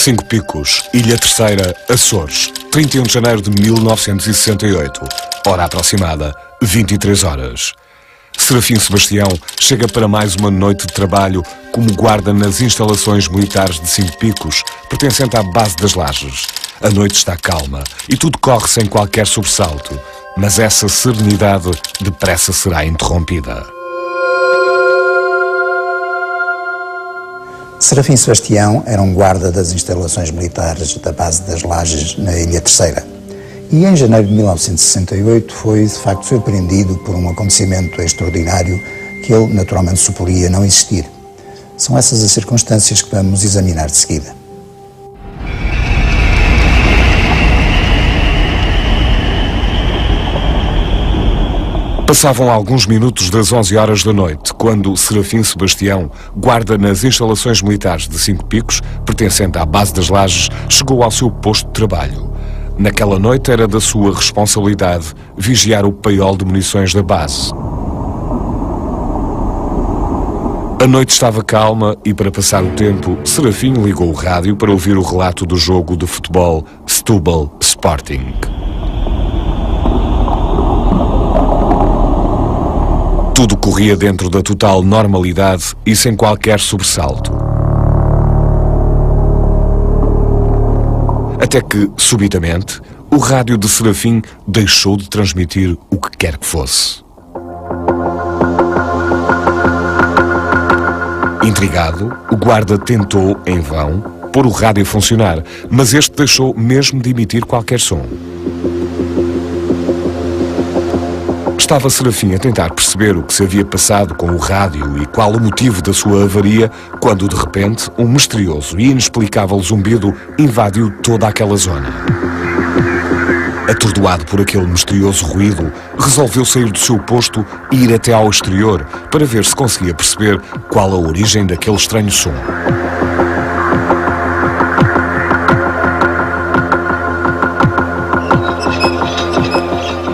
Cinco Picos, Ilha Terceira, Açores, 31 de janeiro de 1968, hora aproximada, 23 horas. Serafim Sebastião chega para mais uma noite de trabalho como guarda nas instalações militares de Cinco Picos, pertencente à base das Lajes. A noite está calma e tudo corre sem qualquer sobressalto, mas essa serenidade depressa será interrompida. Serafim Sebastião era um guarda das instalações militares da base das Lajes na Ilha Terceira. E em janeiro de 1968 foi, de facto, surpreendido por um acontecimento extraordinário que ele, naturalmente, suporia não existir. São essas as circunstâncias que vamos examinar de seguida. Passavam alguns minutos das 11 horas da noite, quando Serafim Sebastião, guarda nas instalações militares de Cinco Picos, pertencente à base das Lajes, chegou ao seu posto de trabalho. Naquela noite era da sua responsabilidade vigiar o paiol de munições da base. A noite estava calma e, para passar o tempo, Serafim ligou o rádio para ouvir o relato do jogo de futebol Setúbal Sporting. Tudo corria dentro da total normalidade e sem qualquer sobressalto. Até que, subitamente, o rádio de Serafim deixou de transmitir o que quer que fosse. Intrigado, o guarda tentou, em vão, pôr o rádio a funcionar, mas este deixou mesmo de emitir qualquer som. Estava Serafim a tentar perceber o que se havia passado com o rádio e qual o motivo da sua avaria, quando de repente um misterioso e inexplicável zumbido invadiu toda aquela zona. Atordoado por aquele misterioso ruído, resolveu sair do seu posto e ir até ao exterior para ver se conseguia perceber qual a origem daquele estranho som.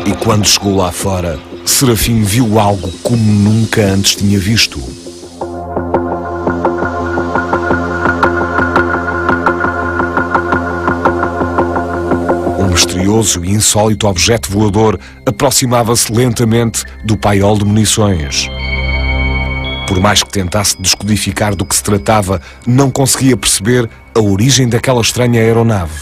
E quando chegou lá fora, Serafim viu algo como nunca antes tinha visto. Um misterioso e insólito objeto voador aproximava-se lentamente do paiol de munições. Por mais que tentasse descodificar do que se tratava, não conseguia perceber a origem daquela estranha aeronave.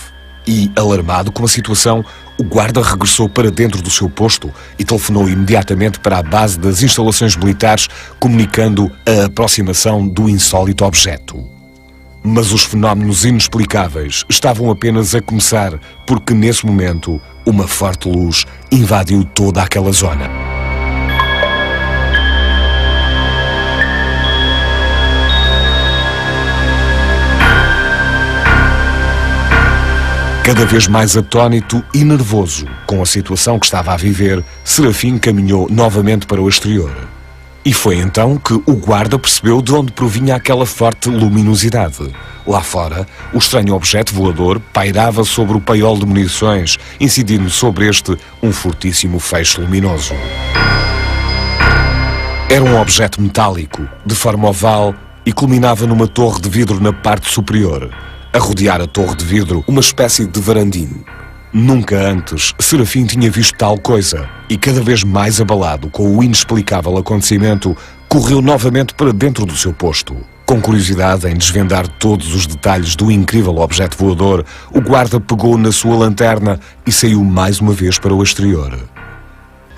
E, alarmado com a situação, o guarda regressou para dentro do seu posto e telefonou imediatamente para a base das instalações militares, comunicando a aproximação do insólito objeto. Mas os fenómenos inexplicáveis estavam apenas a começar, porque nesse momento uma forte luz invadiu toda aquela zona. Cada vez mais atónito e nervoso com a situação que estava a viver, Serafim caminhou novamente para o exterior. E foi então que o guarda percebeu de onde provinha aquela forte luminosidade. Lá fora, o estranho objeto voador pairava sobre o paiol de munições, incidindo sobre este um fortíssimo feixe luminoso. Era um objeto metálico, de forma oval, e culminava numa torre de vidro na parte superior. A rodear a torre de vidro, uma espécie de varandim. Nunca antes Serafim tinha visto tal coisa e, cada vez mais abalado com o inexplicável acontecimento, correu novamente para dentro do seu posto. Com curiosidade em desvendar todos os detalhes do incrível objeto voador, o guarda pegou na sua lanterna e saiu mais uma vez para o exterior.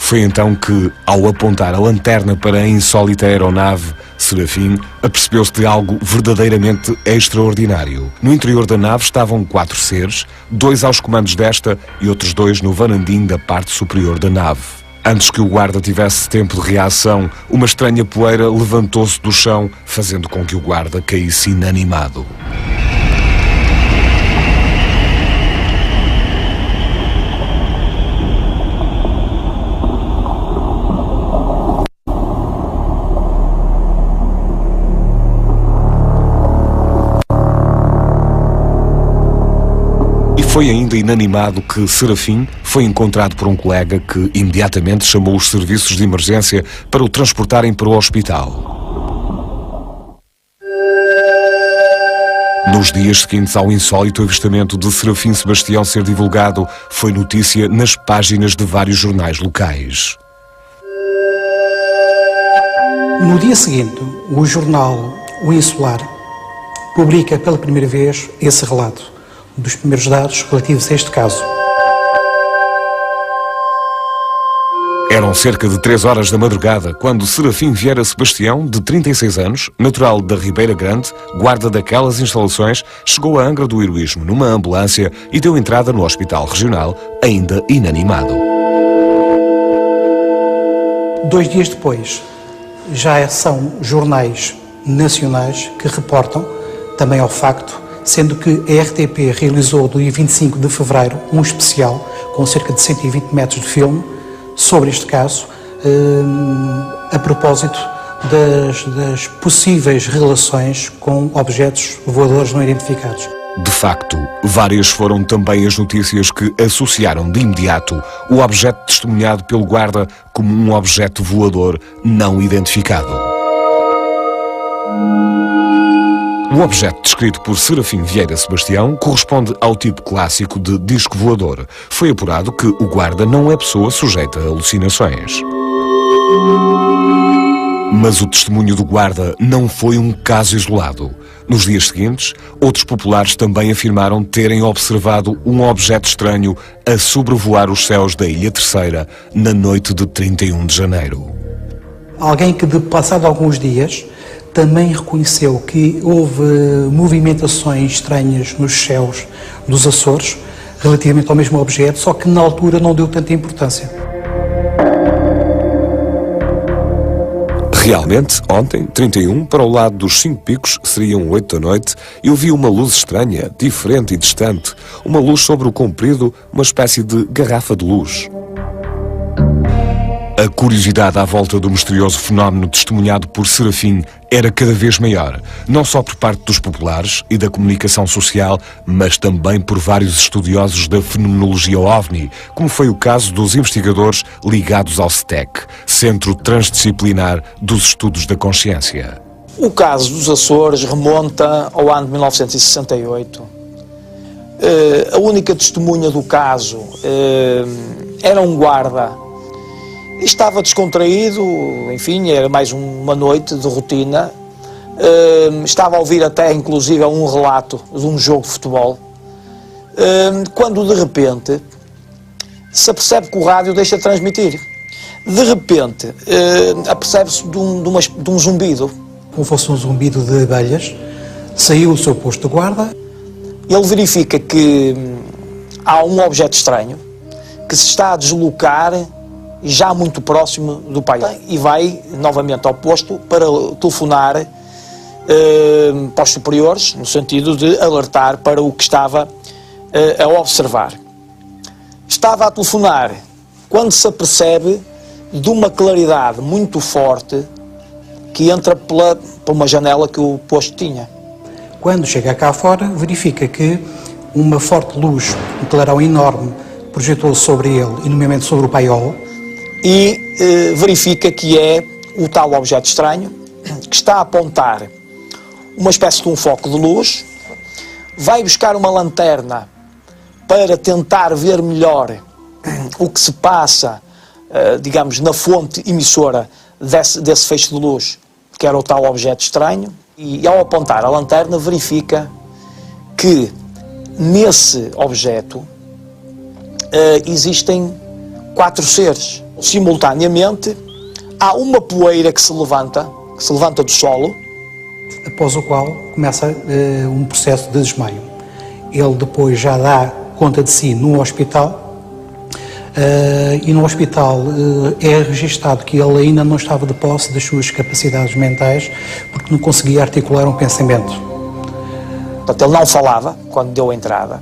Foi então que, ao apontar a lanterna para a insólita aeronave, Serafim apercebeu-se de algo verdadeiramente extraordinário. No interior da nave estavam 4 seres, 2 aos comandos desta e outros 2 no varandim da parte superior da nave. Antes que o guarda tivesse tempo de reação, uma estranha poeira levantou-se do chão, fazendo com que o guarda caísse inanimado. Foi ainda inanimado que Serafim foi encontrado por um colega que imediatamente chamou os serviços de emergência para o transportarem para o hospital. Nos dias seguintes ao insólito avistamento de Serafim Sebastião ser divulgado, foi notícia nas páginas de vários jornais locais. No dia seguinte, o jornal O Insular publica pela primeira vez esse relato dos primeiros dados relativos a este caso. Eram cerca de 3 horas da madrugada quando Serafim Vieira Sebastião, de 36 anos, natural da Ribeira Grande, guarda daquelas instalações, chegou a Angra do Heroísmo numa ambulância e deu entrada no Hospital Regional, ainda inanimado. 2 dias depois, já são jornais nacionais que reportam também ao facto, sendo que a RTP realizou no dia 25 de fevereiro um especial com cerca de 120 metros de filme sobre este caso, a propósito das possíveis relações com objetos voadores não identificados. De facto, várias foram também as notícias que associaram de imediato o objeto testemunhado pelo guarda como um objeto voador não identificado. O objeto descrito por Serafim Vieira Sebastião corresponde ao tipo clássico de disco voador. Foi apurado que o guarda não é pessoa sujeita a alucinações. Mas o testemunho do guarda não foi um caso isolado. Nos dias seguintes, outros populares também afirmaram terem observado um objeto estranho a sobrevoar os céus da Ilha Terceira na noite de 31 de janeiro. Alguém que, passado alguns dias, também reconheceu que houve movimentações estranhas nos céus dos Açores relativamente ao mesmo objeto, só que na altura não deu tanta importância. Realmente, ontem, 31, para o lado dos 5 picos, seriam 8 da noite, eu vi uma luz estranha, diferente e distante. Uma luz sobre o comprido, uma espécie de garrafa de luz. A curiosidade à volta do misterioso fenómeno testemunhado por Serafim era cada vez maior, não só por parte dos populares e da comunicação social, mas também por vários estudiosos da fenomenologia OVNI, como foi o caso dos investigadores ligados ao STEC, Centro Transdisciplinar dos Estudos da Consciência. O caso dos Açores remonta ao ano de 1968. A única testemunha do caso era um guarda. Estava descontraído, enfim, era mais uma noite de rotina. Estava a ouvir até, inclusive, um relato de um jogo de futebol. Quando, de repente, se apercebe que o rádio deixa de transmitir. De repente, apercebe-se de um zumbido. Como fosse um zumbido de abelhas, saiu do seu posto de guarda. Ele verifica que há um objeto estranho que se está a deslocar já muito próximo do pai, e vai novamente ao posto para telefonar para os superiores, no sentido de alertar para o que estava a observar. Estava a telefonar quando se apercebe de uma claridade muito forte que entra por uma janela que o posto tinha. Quando chega cá fora, verifica que uma forte luz, um clarão enorme, projetou sobre ele, e nomeadamente sobre o paiol, e verifica que é o tal objeto estranho que está a apontar uma espécie de um foco de luz, vai buscar uma lanterna para tentar ver melhor o que se passa, digamos, na fonte emissora desse feixe de luz, que era o tal objeto estranho, e ao apontar a lanterna verifica que nesse objeto existem 4 seres. Simultaneamente, há uma poeira que se levanta do solo. Após o qual começa um processo de desmaio. Ele depois já dá conta de si no hospital, e no hospital é registado que ele ainda não estava de posse das suas capacidades mentais, porque não conseguia articular um pensamento. Portanto, ele não falava quando deu a entrada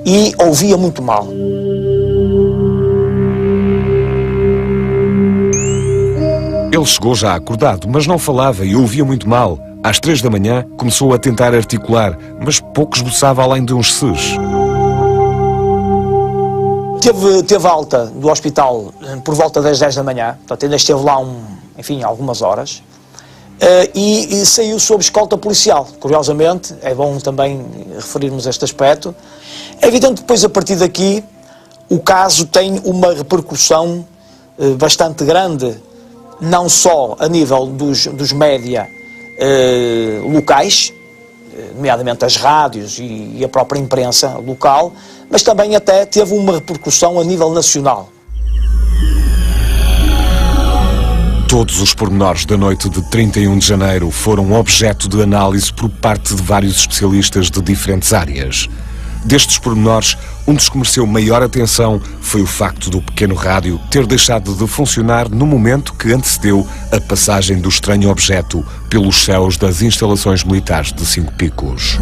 e ouvia muito mal. Ele chegou já acordado, mas não falava e ouvia muito mal. Às 3 da manhã, começou a tentar articular, mas pouco esboçava além de uns ses. Teve alta do hospital por volta das 10 da manhã, portanto ainda esteve lá, algumas horas. e saiu sob escolta policial. Curiosamente, é bom também referirmos este aspecto. É evidente que depois, a partir daqui, o caso tem uma repercussão bastante grande, não só a nível dos média locais, nomeadamente as rádios e a própria imprensa local, mas também até teve uma repercussão a nível nacional. Todos os pormenores da noite de 31 de janeiro foram objeto de análise por parte de vários especialistas de diferentes áreas. Destes pormenores, um dos que mereceu maior atenção foi o facto do pequeno rádio ter deixado de funcionar no momento que antecedeu a passagem do estranho objeto pelos céus das instalações militares de Cinco Picos.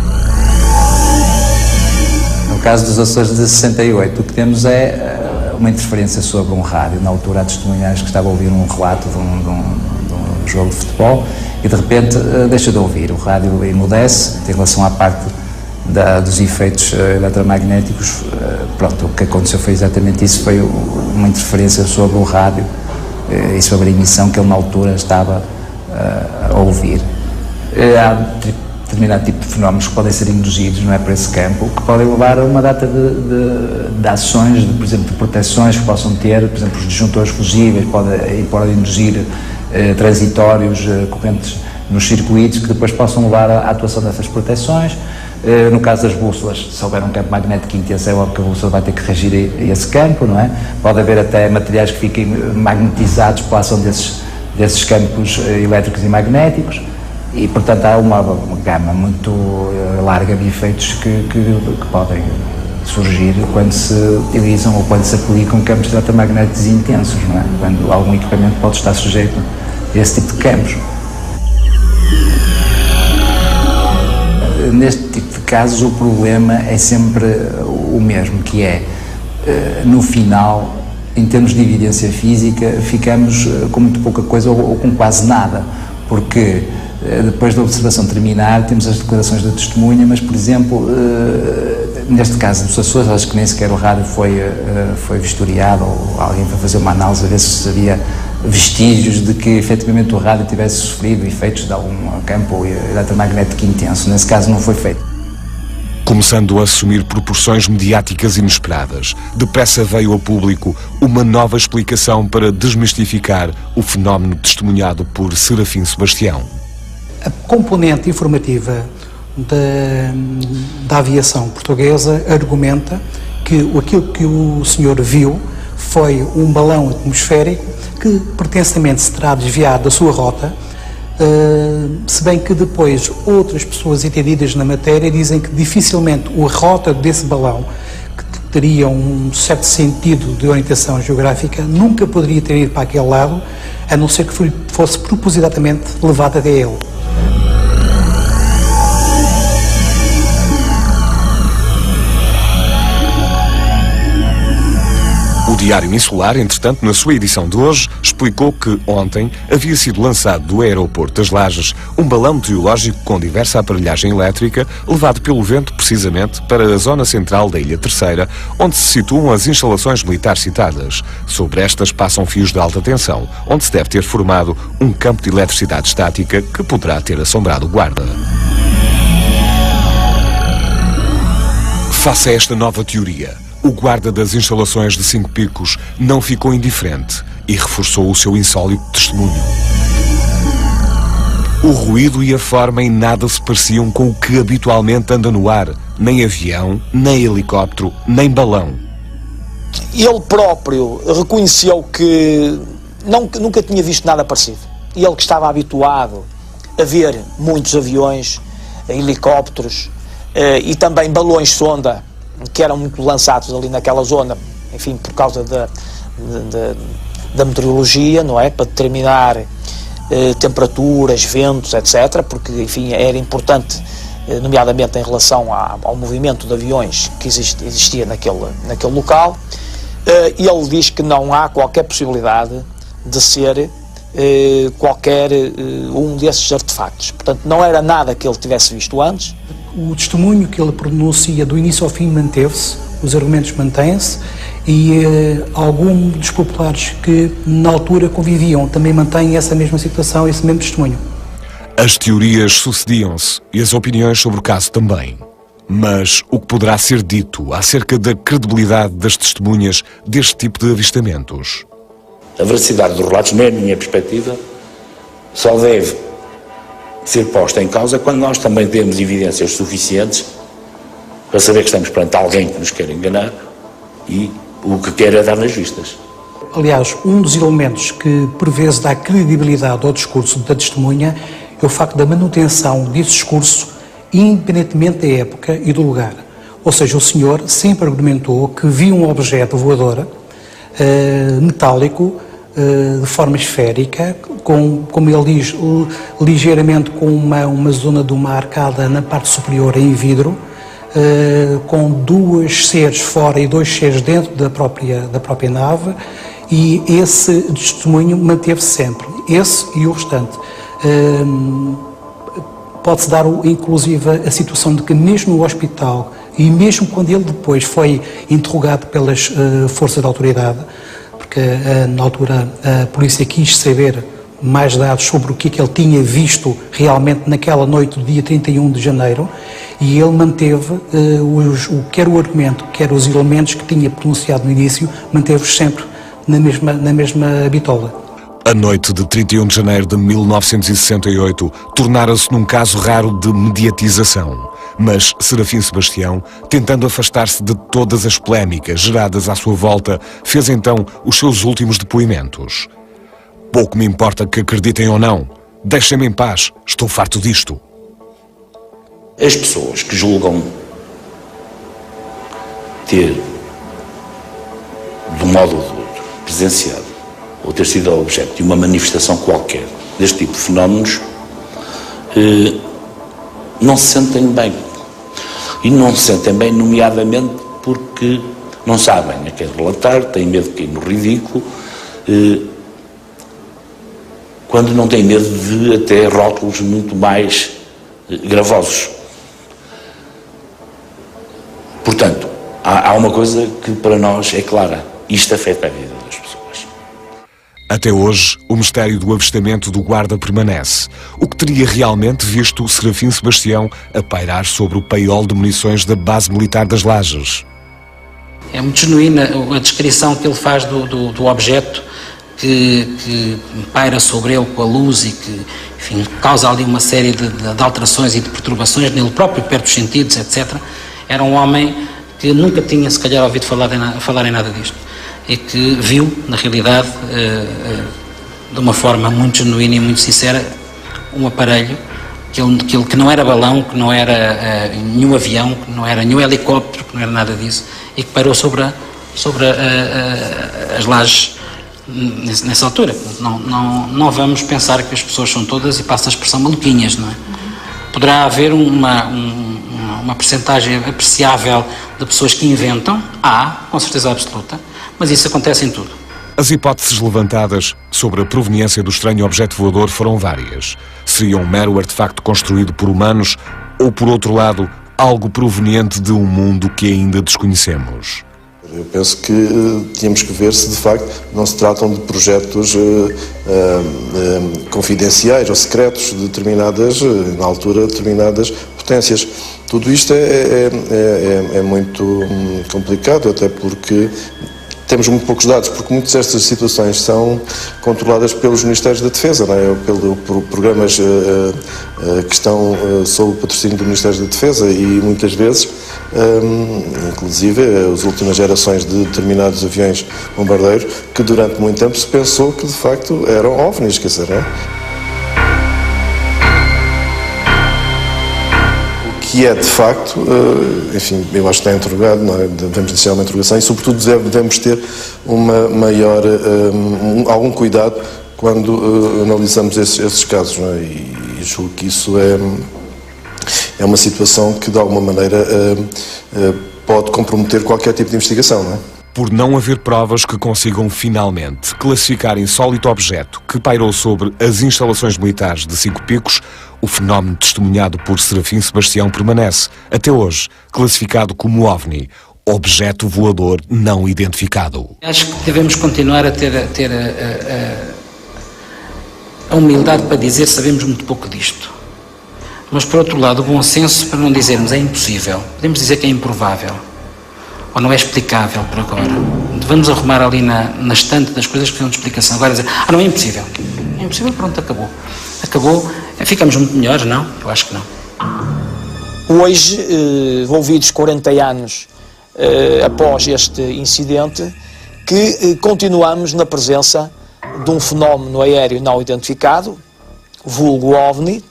No caso dos Açores de 68, o que temos é uma interferência sobre um rádio. Na altura, há testemunhas que estavam a ouvir um relato de um jogo de futebol e, de repente, deixa de ouvir. O rádio emudece em relação à parte dos efeitos eletromagnéticos. Pronto, o que aconteceu foi exatamente isso, foi uma interferência sobre o rádio e sobre a emissão que ele na altura estava a ouvir. Há determinado tipo de fenómenos que podem ser induzidos, não é, para esse campo, que podem levar a uma data de ações, por exemplo, de proteções que possam ter, por exemplo, os disjuntores fusíveis podem induzir transitórios, correntes nos circuitos que depois possam levar à atuação dessas proteções. No caso das bússolas, se houver um campo magnético intenso, é óbvio que a bússola vai ter que reagir a esse campo, não é? Pode haver até materiais que fiquem magnetizados pela ação desses campos elétricos e magnéticos e, portanto, há uma gama muito larga de efeitos que podem surgir quando se utilizam ou quando se aplicam campos eletromagnéticos intensos, não é? Quando algum equipamento pode estar sujeito a esse tipo de campos. Neste tipo de casos, o problema é sempre o mesmo, que é, no final, em termos de evidência física, ficamos com muito pouca coisa ou com quase nada, porque depois da observação terminar, temos as declarações da testemunha, mas, por exemplo, neste caso dos Açores, acho que nem sequer o rádio foi vistoriado, ou alguém foi fazer uma análise a ver se havia vestígios de que efetivamente o rádio tivesse sofrido efeitos de algum campo eletromagnético intenso. Nesse caso não foi feito. Começando a assumir proporções mediáticas inesperadas, depressa veio ao público uma nova explicação para desmistificar o fenómeno testemunhado por Serafim Sebastião. A componente informativa da aviação portuguesa argumenta que aquilo que o senhor viu foi um balão atmosférico que pretensamente se terá desviado da sua rota, se bem que depois outras pessoas entendidas na matéria dizem que dificilmente a rota desse balão, que teria um certo sentido de orientação geográfica, nunca poderia ter ido para aquele lado, a não ser que fosse propositadamente levado até ele. O Diário Insular, entretanto, na sua edição de hoje, explicou que ontem havia sido lançado do aeroporto das Lajes um balão meteorológico com diversa aparelhagem elétrica, levado pelo vento precisamente para a zona central da Ilha Terceira, onde se situam as instalações militares citadas. Sobre estas passam fios de alta tensão, onde se deve ter formado um campo de eletricidade estática que poderá ter assombrado o guarda. Face a esta nova teoria, o guarda das instalações de Cinco Picos não ficou indiferente e reforçou o seu insólito testemunho. O ruído e a forma em nada se pareciam com o que habitualmente anda no ar, nem avião, nem helicóptero, nem balão. Ele próprio reconheceu que nunca tinha visto nada parecido. Ele que estava habituado a ver muitos aviões, helicópteros e também balões sonda, que eram muito lançados ali naquela zona, enfim, por causa da meteorologia, não é? Para determinar temperaturas, ventos, etc., porque, enfim, era importante, nomeadamente em relação ao movimento de aviões que existia naquele local. Ele diz que não há qualquer possibilidade de ser qualquer um desses artefactos. Portanto, não era nada que ele tivesse visto antes. O testemunho que ele pronuncia do início ao fim manteve-se, os argumentos mantêm-se e alguns dos populares que na altura conviviam também mantêm essa mesma situação, esse mesmo testemunho. As teorias sucediam-se e as opiniões sobre o caso também. Mas o que poderá ser dito acerca da credibilidade das testemunhas deste tipo de avistamentos? A veracidade dos relatos, na minha perspectiva, só deve ser posta em causa quando nós também temos evidências suficientes para saber que estamos perante alguém que nos quer enganar e o que quer é dar nas vistas. Aliás, um dos elementos que por vezes dá credibilidade ao discurso da testemunha é o facto da manutenção desse discurso independentemente da época e do lugar. Ou seja, o senhor sempre argumentou que viu um objeto voador metálico de forma esférica, como ele diz, ligeiramente com uma zona de uma arcada na parte superior em vidro, com 2 seres fora e 2 seres dentro da própria nave, e esse testemunho manteve-se sempre, esse e o restante. Pode-se dar, inclusive, a situação de que mesmo no hospital, e mesmo quando ele depois foi interrogado pelas forças de autoridade, porque na altura a polícia quis saber mais dados sobre o que é que ele tinha visto realmente naquela noite do dia 31 de janeiro, e ele manteve, quer o argumento, quer os elementos que tinha pronunciado no início, manteve-os sempre na mesma bitola. A noite de 31 de janeiro de 1968 tornara-se num caso raro de mediatização, mas Serafim Sebastião, tentando afastar-se de todas as polémicas geradas à sua volta, fez então os seus últimos depoimentos. Pouco me importa que acreditem ou não, deixem-me em paz, estou farto disto. As pessoas que julgam ter, de um modo ou do outro, presenciado ou ter sido objeto de uma manifestação qualquer deste tipo de fenómenos, não se sentem bem. E não se sentem bem, nomeadamente, porque não sabem a quem relatar, têm medo de cair no ridículo, quando não têm medo de até rótulos muito mais gravosos. Portanto, há uma coisa que para nós é clara: isto afeta a vida das pessoas. Até hoje, o mistério do avistamento do guarda permanece. O que teria realmente visto o Serafim Sebastião a pairar sobre o paiol de munições da base militar das Lajes? É muito genuína a descrição que ele faz do objeto que paira sobre ele com a luz e que, enfim, causa ali uma série de alterações e de perturbações nele próprio, perto dos sentidos, etc. Era um homem que nunca tinha, se calhar, ouvido falar em nada disto, e que viu, na realidade, de uma forma muito genuína e muito sincera, um aparelho que não era balão, que não era nenhum avião, que não era nenhum helicóptero, que não era nada disso, e que pairou sobre as lajes nessa altura. Não vamos pensar que as pessoas são todas, e passa a expressão, maluquinhas, não é? Poderá haver uma percentagem apreciável de pessoas que inventam, com certeza absoluta, mas isso acontece em tudo. As hipóteses levantadas sobre a proveniência do estranho objeto voador foram várias. Seria um mero artefacto construído por humanos ou, por outro lado, algo proveniente de um mundo que ainda desconhecemos? Eu penso que tínhamos que ver se de facto não se tratam de projetos confidenciais ou secretos de determinadas, na altura, determinadas potências. Tudo isto é muito complicado, até porque temos muito poucos dados, porque muitas destas situações são controladas pelos Ministérios da Defesa, não é? Por programas que estão sob o patrocínio do Ministério da Defesa, e muitas vezes, inclusive as últimas gerações de determinados aviões bombardeiros, que durante muito tempo se pensou que de facto eram OVNIs, quer dizer, não é? Que é, de facto, enfim, eu acho que está interrogado, não é? Devemos deixar uma interrogação e, sobretudo, devemos ter uma maior, algum cuidado quando analisamos esses casos, não é? E julgo que isso é uma situação que, de alguma maneira, pode comprometer qualquer tipo de investigação, não é? Por não haver provas que consigam finalmente classificar insólito objeto que pairou sobre as instalações militares de Cinco Picos, o fenómeno testemunhado por Serafim Sebastião permanece, até hoje, classificado como OVNI, objeto voador não identificado. Acho que devemos continuar a a humildade para dizer sabemos muito pouco disto. Mas, por outro lado, o bom senso para não dizermos é impossível. Podemos dizer que é improvável. Ou não é explicável por agora. Vamos arrumar ali na estante das coisas que precisam de explicação. Agora dizer, não é impossível. É impossível, pronto, acabou. Acabou. Ficamos muito melhores, não? Eu acho que não. Hoje, envolvidos 40 anos após este incidente, que continuamos na presença de um fenómeno aéreo não identificado, vulgo OVNI,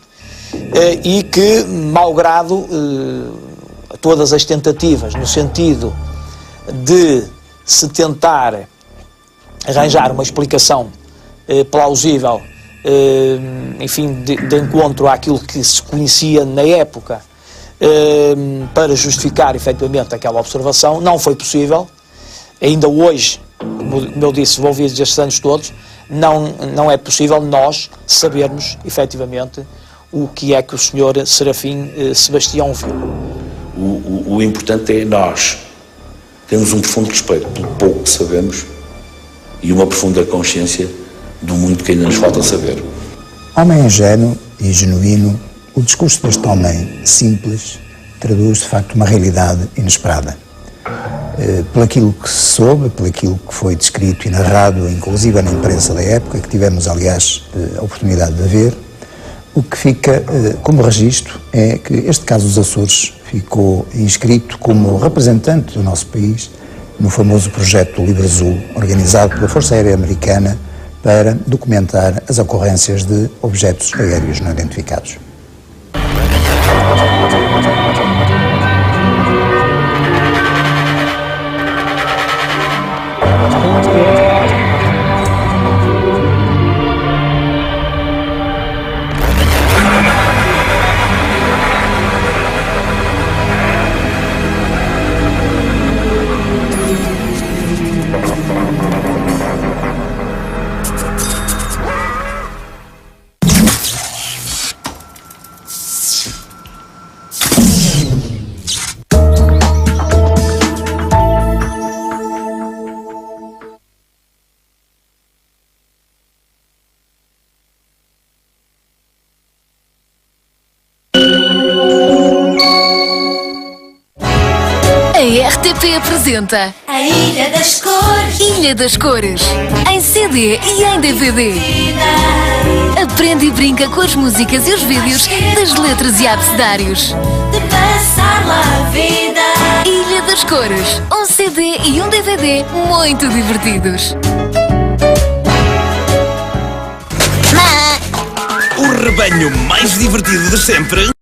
e que, malgrado todas as tentativas no sentido de se tentar arranjar uma explicação plausível, enfim, de encontro àquilo que se conhecia na época, para justificar efetivamente aquela observação, não foi possível. Ainda hoje, como eu disse, envolvidos estes anos todos, não é possível nós sabermos efetivamente o que é que o Sr. Serafim Sebastião viu. O importante é nós termos um profundo respeito pelo pouco que sabemos e uma profunda consciência do muito que ainda nos falta saber. Homem ingênuo e genuíno, o discurso deste homem simples traduz de facto uma realidade inesperada. Pelo aquilo que se soube, pelo aquilo que foi descrito e narrado, inclusive na imprensa da época, que tivemos aliás a oportunidade de ver, o que fica como registro é que este caso dos Açores ficou inscrito como representante do nosso país no famoso projeto do Livro Azul, organizado pela Força Aérea Americana para documentar as ocorrências de objetos aéreos não identificados. A RTP apresenta A Ilha das Cores. Ilha das Cores, em CD e em DVD. Aprende e brinca com as músicas e os vídeos das letras e abecedários. De passar lá a vida. Ilha das Cores, um CD e um DVD muito divertidos. O rebanho mais divertido de sempre